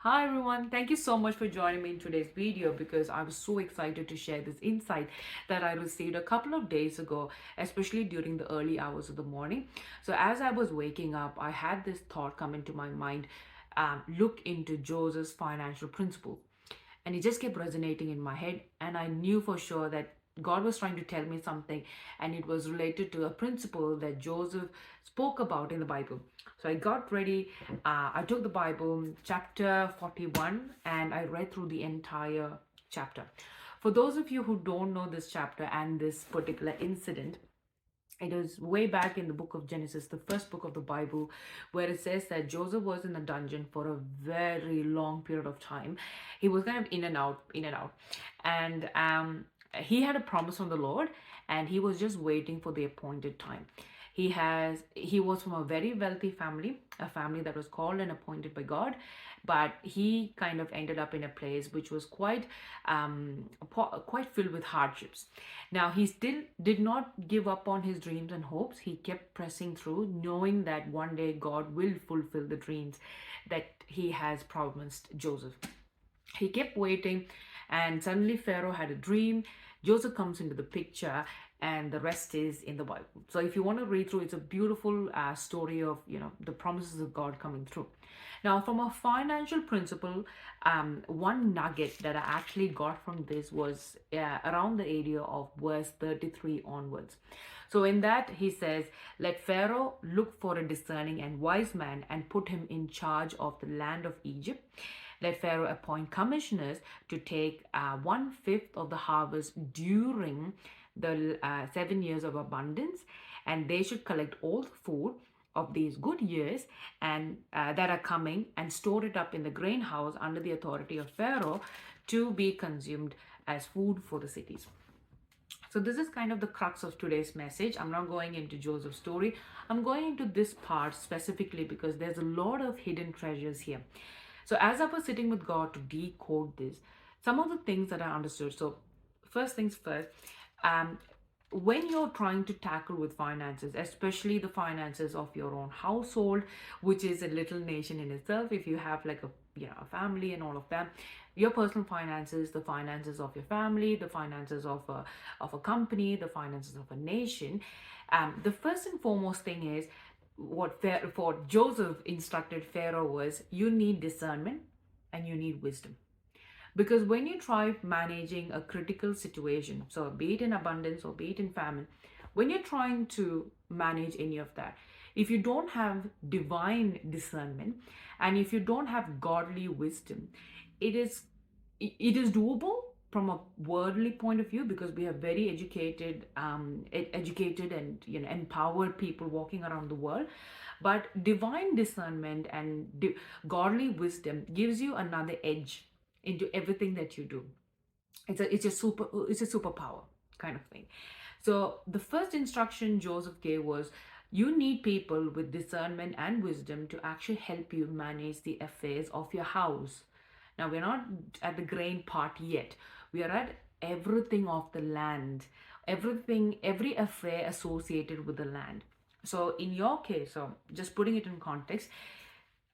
Hi everyone, thank you so much for joining me in today's video because I was so excited to share this insight that I received a couple of days ago, especially during the early hours of the morning. So as I was waking up, I had this thought come into my mind, look into Joseph's financial principles. And it just kept resonating in my head, and I knew for sure that God was trying to tell me something, and it was related to a principle that Joseph spoke about in the Bible. So I got ready. I took the Bible, chapter 41, and I read through the entire chapter. For those of you who don't know this chapter and this particular incident, it is way back in the book of Genesis, the first book of the Bible, where it says that Joseph was in a dungeon for a very long period of time. He was kind of in and out, in and out. And he had a promise from the Lord, and he was just waiting for the appointed time. He was from a very wealthy family, a family that was called and appointed by God, but he kind of ended up in a place which was quite filled with hardships. Now, he still did not give up on his dreams and hopes. He kept pressing through, knowing that one day God will fulfill the dreams that he has promised Joseph. He kept waiting, and suddenly Pharaoh had a dream. Joseph comes into the picture, and the rest is in the Bible. So if you want to read through, it's a beautiful story of the promises of God coming through. Now, from a financial principle, one nugget that I actually got from this was around the area of verse 33 onwards. So in that he says, "Let Pharaoh look for a discerning and wise man and put him in charge of the land of Egypt. Let Pharaoh appoint commissioners to take 1/5 of the harvest during the 7 years of abundance, and they should collect all the food of these good years and that are coming and store it up in the grain house under the authority of Pharaoh to be consumed as food for the cities." So this is kind of the crux of today's message. I'm not going into Joseph's story. I'm going into this part specifically because there's a lot of hidden treasures here. So as I was sitting with God to decode this, some of the things that I understood. So first things first, um, when you're trying to tackle with finances, especially the finances of your own household, which is a little nation in itself, if you have like a family and all of that, your personal finances, the finances of your family, the finances of a company, the finances of a nation, the first and foremost thing is what Joseph instructed Pharaoh was, you need discernment and you need wisdom. Because when you try managing a critical situation, so be it in abundance or be it in famine, when you're trying to manage any of that, if you don't have divine discernment and if you don't have godly wisdom, it is it is doable from a worldly point of view because we have very educated and empowered people walking around the world, but divine discernment and godly wisdom gives you another edge into everything that you do. It's a superpower kind of thing. So the first instruction Joseph gave was, you need people with discernment and wisdom to actually help you manage the affairs of your house. Now we're not at the grain part yet. We are at everything of the land, every affair associated with the land. So in your case, so just putting it in context,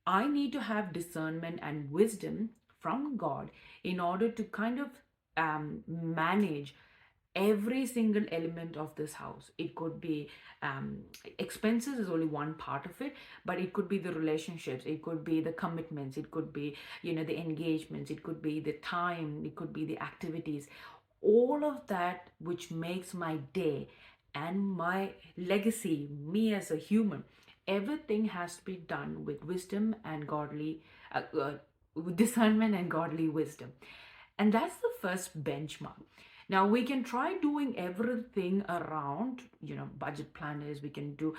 I need to have discernment and wisdom from God in order to kind of manage every single element of this house. It could be expenses is only one part of it, but it could be the relationships, it could be the commitments, it could be the engagements, it could be the time, it could be the activities, all of that which makes my day and my legacy, me as a human. Everything has to be done with wisdom and godly with discernment and godly wisdom. And that's the first benchmark. Now we can try doing everything around, budget planners, we can do,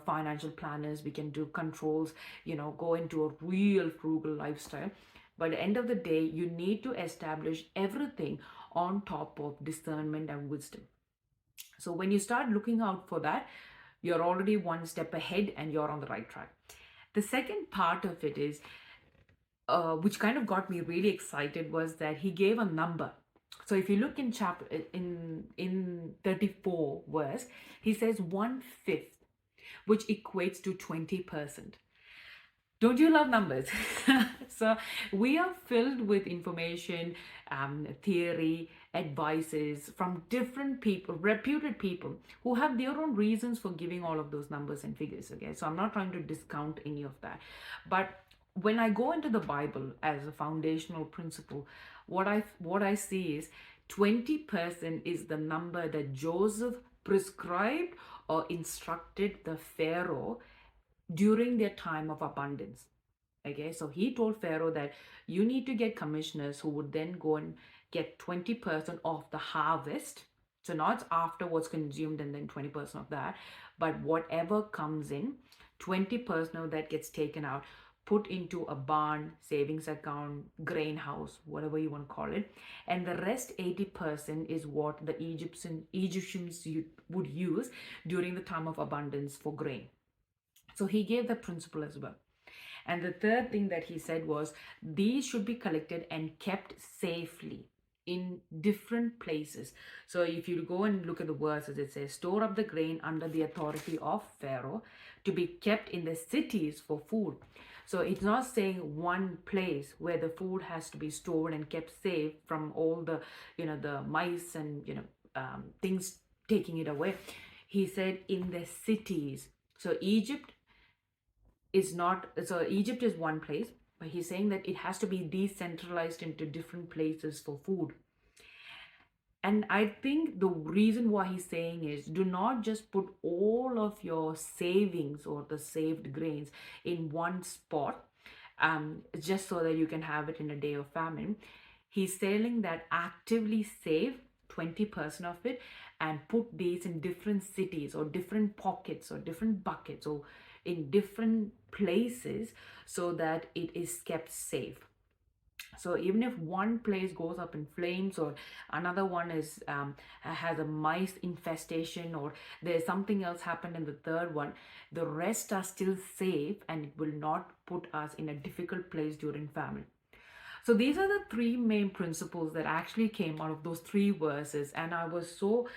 financial planners, we can do controls, go into a real frugal lifestyle. But at the end of the day, you need to establish everything on top of discernment and wisdom. So when you start looking out for that, you're already one step ahead and you're on the right track. The second part of it is, which kind of got me really excited, was that he gave a number. So if you look in chapter in 34 verse, he says 1/5, which equates to 20%. Don't you love numbers? So we are filled with information, theory, advices from different people, reputed people who have their own reasons for giving all of those numbers and figures. Okay, so I'm not trying to discount any of that, but when I go into the Bible as a foundational principle, what I see is 20% is the number that Joseph prescribed or instructed the Pharaoh during their time of abundance. Okay, so he told Pharaoh that you need to get commissioners who would then go and get 20% of the harvest. So not after what's consumed and then 20% of that, but whatever comes in, 20% of that gets taken out, put into a barn, savings account, grain house, whatever you want to call it. And the rest 80% is what the Egyptians would use during the time of abundance for grain. So he gave the principle as well. And the third thing that he said was these should be collected and kept safely in different places. So if you go and look at the verses, it says, store up the grain under the authority of Pharaoh to be kept in the cities for food. So it's not saying one place where the food has to be stored and kept safe from all the, the mice and, things taking it away. He said in the cities. So Egypt is one place, but he's saying that it has to be decentralized into different places for food. And I think the reason why he's saying is do not just put all of your savings or the saved grains in one spot, just so that you can have it in a day of famine. He's saying that actively save 20% of it and put these in different cities or different pockets or different buckets or in different places so that it is kept safe. So even if one place goes up in flames or another one has a mice infestation or there's something else happened in the third one, the rest are still safe and it will not put us in a difficult place during famine. So these are the three main principles that actually came out of those three verses, and I was so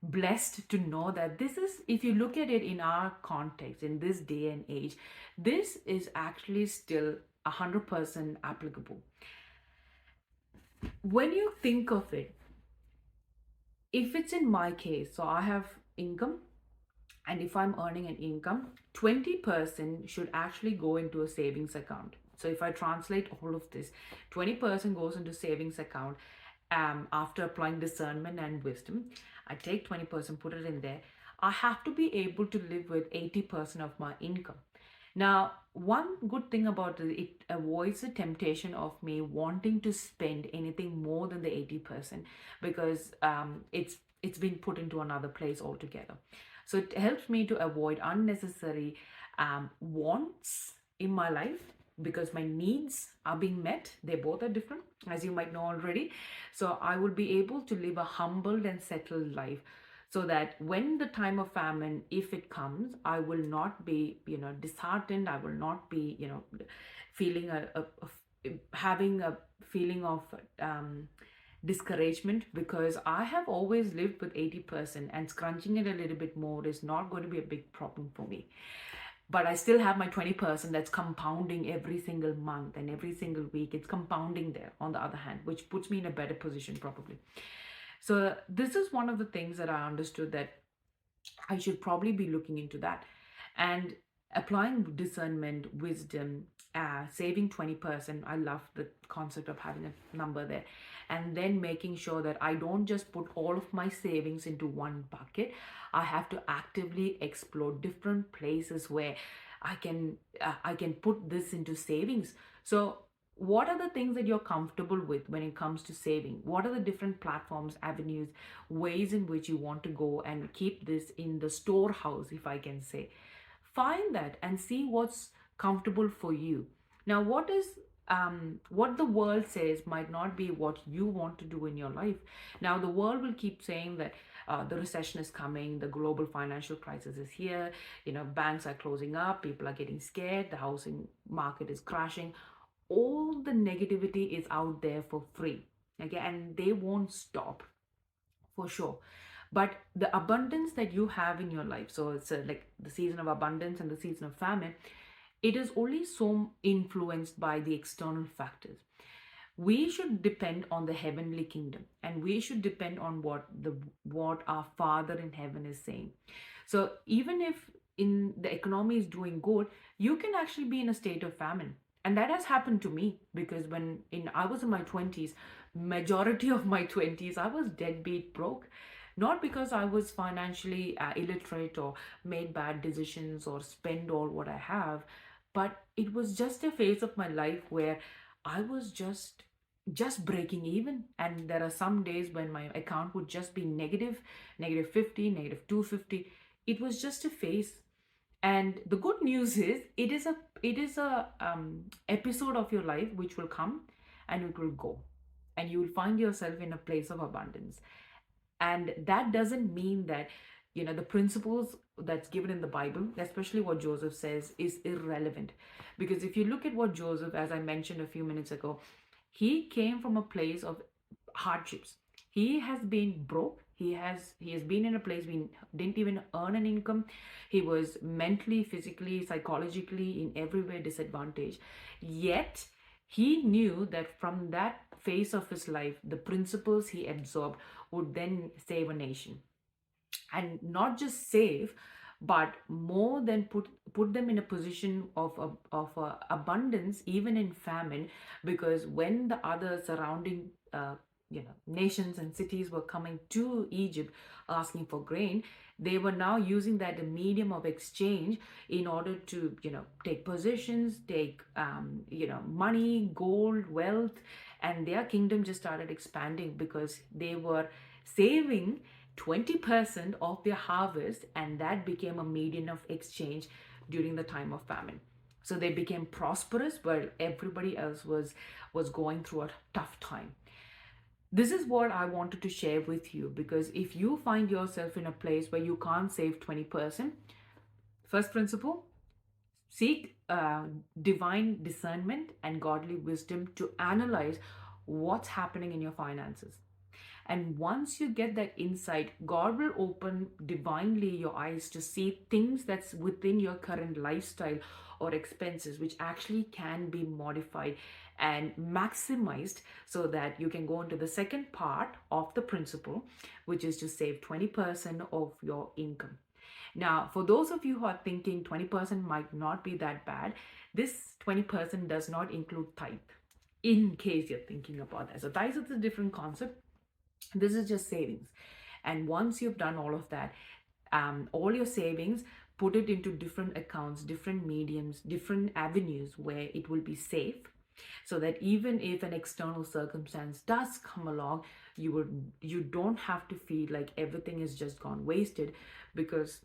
blessed to know that this is, if you look at it in our context in this day and age, this is actually still 100% applicable. When you think of it, if it's in my case, so I have income, and if I'm earning an income, 20% should actually go into a savings account. So if I translate all of this, 20% goes into savings account. After applying discernment and wisdom, I take 20%, put it in there. I have to be able to live with 80% of my income. Now, one good thing about it avoids the temptation of me wanting to spend anything more than the 80% because it's been put into another place altogether. So it helps me to avoid unnecessary wants in my life because my needs are being met. They both are different, as you might know already. So I will be able to live a humbled and settled life so that when the time of famine, if it comes, I will not be, disheartened. I will not be, feeling having a feeling of discouragement, because I have always lived with 80% and scrunching it a little bit more is not going to be a big problem for me. But I still have my 20% that's compounding every single month and every single week. It's compounding there on the other hand, which puts me in a better position probably. So this is one of the things that I understood, that I should probably be looking into that and applying discernment, wisdom, saving 20%. I love the concept of having a number there. And then making sure that I don't just put all of my savings into one bucket. I have to actively explore different places where I can put this into savings. So what are the things that you're comfortable with when it comes to saving? What are the different platforms, avenues, ways in which you want to go and keep this in the storehouse, if I can say? Find that and see what's comfortable for you. Now, what the world says might not be what you want to do in your life. Now, the world will keep saying that the recession is coming, the global financial crisis is here, banks are closing up, people are getting scared, the housing market is crashing. All the negativity is out there for free. Okay, and they won't stop for sure. But the abundance that you have in your life, so it's like the season of abundance and the season of famine, it is only so influenced by the external factors. We should depend on the heavenly kingdom, and we should depend on what our Father in heaven is saying. So even if in the economy is doing good, you can actually be in a state of famine. And that has happened to me, because when in I was in my 20s, majority of my 20s I was deadbeat broke. Not because I was financially illiterate or made bad decisions or spend all what I have, but it was just a phase of my life where I was just breaking even. And there are some days when my account would just be negative 50, negative 250. It was just a phase. And the good news is, it is a episode of your life which will come and it will go, and you will find yourself in a place of abundance. And that doesn't mean that, the principles that's given in the Bible, especially what Joseph says, is irrelevant. Because if you look at what Joseph, as I mentioned a few minutes ago, he came from a place of hardships. He has been broke. He has been in a place we didn't even earn an income. He was mentally, physically, psychologically, in every way disadvantaged. Yet he knew that from that phase of his life, the principles he absorbed would then save a nation. And not just save, but more than put them in a position of abundance, even in famine. Because when the other surrounding nations and cities were coming to Egypt asking for grain, they were now using that a medium of exchange in order to take possessions, take money, gold, wealth. And their kingdom just started expanding because they were saving 20% of their harvest, and that became a median of exchange during the time of famine. So they became prosperous while everybody else was going through a tough time. This is what I wanted to share with you, because if you find yourself in a place where you can't save 20%, first principle: seek divine discernment and godly wisdom to analyze what's happening in your finances. And once you get that insight, God will open divinely your eyes to see things that's within your current lifestyle or expenses, which actually can be modified and maximized, so that you can go into the second part of the principle, which is to save 20% of your income. Now, for those of you who are thinking 20% might not be that bad, this 20% does not include tithe, in case you're thinking about that. So, tithe is a different concept. This is just savings. And once you've done all of that, all your savings, put it into different accounts, different mediums, different avenues where it will be safe, so that even if an external circumstance does come along, you don't have to feel like everything is just gone wasted, because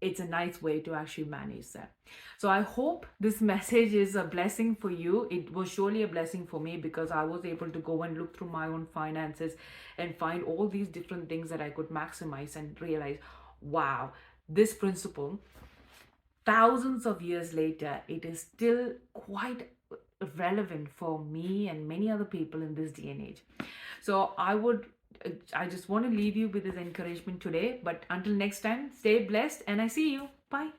it's a nice way to actually manage that. So I hope this message is a blessing for you. It was surely a blessing for me, because I was able to go and look through my own finances and find all these different things that I could maximize, and realize, wow, this principle, thousands of years later, it is still quite relevant for me and many other people in this day and age. So I just want to leave you with this encouragement today. But until next time, stay blessed, and I see you. Bye.